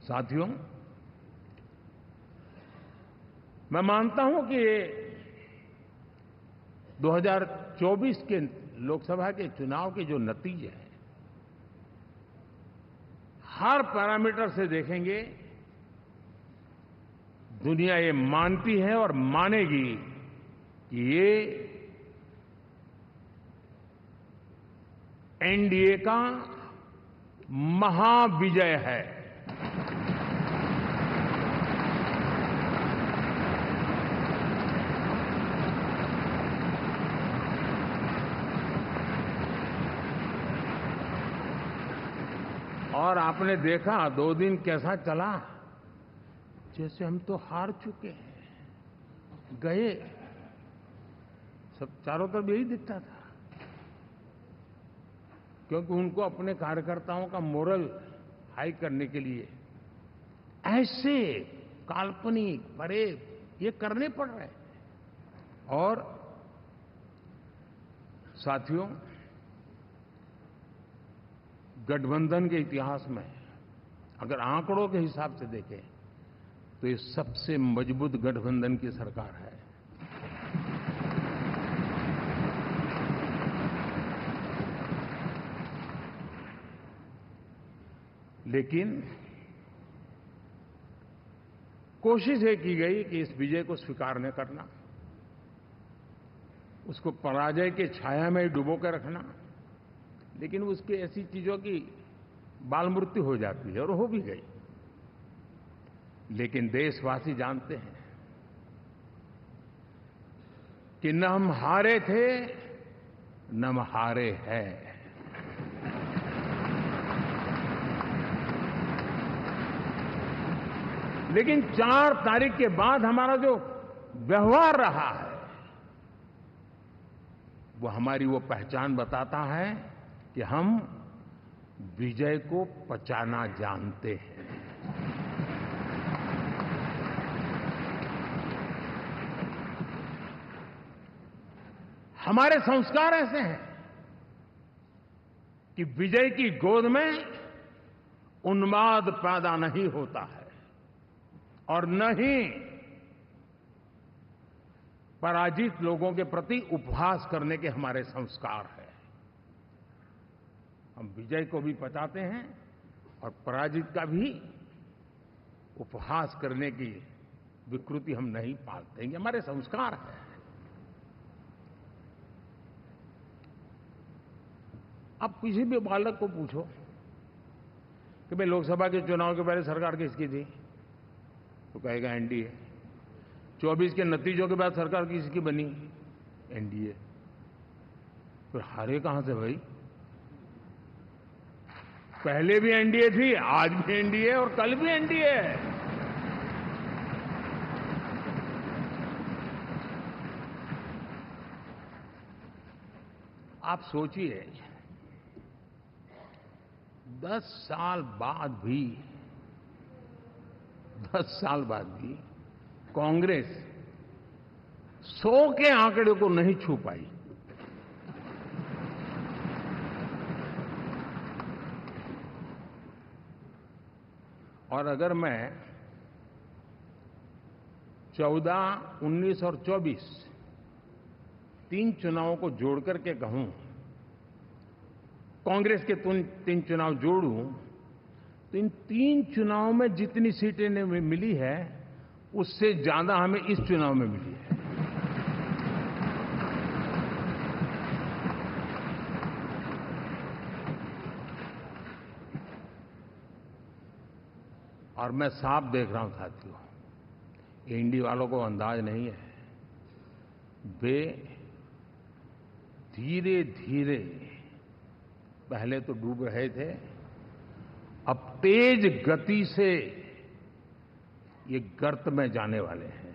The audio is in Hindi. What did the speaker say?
साथियों, मैं मानता हूं कि 2024 के लोकसभा के चुनाव के जो नतीजे हैं, हर पैरामीटर से देखेंगे, दुनिया ये मानती है और मानेगी कि ये एनडीए का महाविजय है। और आपने देखा 2 दिन कैसा चला, जैसे हम तो हार चुके हैं, गए। सब चारों तरफ यही दिखता था, क्योंकि उनको अपने कार्यकर्ताओं का मोरल हाई करने के लिए ऐसे काल्पनिक परेड ये करने पड़ रहे हैं। और साथियों, गठबंधन के इतिहास में अगर आंकड़ों के हिसाब से देखें तो ये सबसे मजबूत गठबंधन की सरकार है। लेकिन कोशिश ये की गई कि इस विजय को स्वीकार न करना, उसको पराजय के छाया में डुबो कर रखना। लेकिन उसकी ऐसी चीजों की बाल मृत्यु हो जाती है, और हो भी गई। लेकिन देशवासी जानते हैं कि न हम हारे थे, न हम हारे हैं। लेकिन 4 तारीख के बाद हमारा जो व्यवहार रहा है, वो हमारी वो पहचान बताता है कि हम विजय को पचाना जानते हैं। हमारे संस्कार ऐसे हैं कि विजय की गोद में उन्माद पैदा नहीं होता है, और न ही पराजित लोगों के प्रति उपहास करने के हमारे संस्कार हैं। हम विजय को भी पचाते हैं और पराजित का भी उपहास करने की विकृति हम नहीं पालते हैं। ये हमारे संस्कार हैं। अब किसी भी बालक को पूछो कि भाई लोकसभा के चुनाव के पहले सरकार किसकी थी, तो कहेगा एनडीए। 24 के नतीजों के बाद सरकार किसकी बनी, एनडीए। फिर हारे कहां से भाई? पहले भी एनडीए थी, आज भी एनडीए, और कल भी एनडीए है। आप सोचिए, 10 साल बाद भी कांग्रेस 100 के आंकड़े को नहीं छू पाई। और अगर मैं 14, 19 और 24 3 चुनावों को जोड़ करके कहूं, कांग्रेस के 3 चुनाव जोड़ूं, तो इन 3 चुनावों में जितनी सीटें मिली है, उससे ज्यादा हमें इस चुनाव में मिली है। और मैं साफ देख रहा हूं साथियों, एनडीए वालों को अंदाज नहीं है। वे धीरे धीरे पहले तो डूब रहे थे, अब तेज गति से ये गर्त में जाने वाले हैं।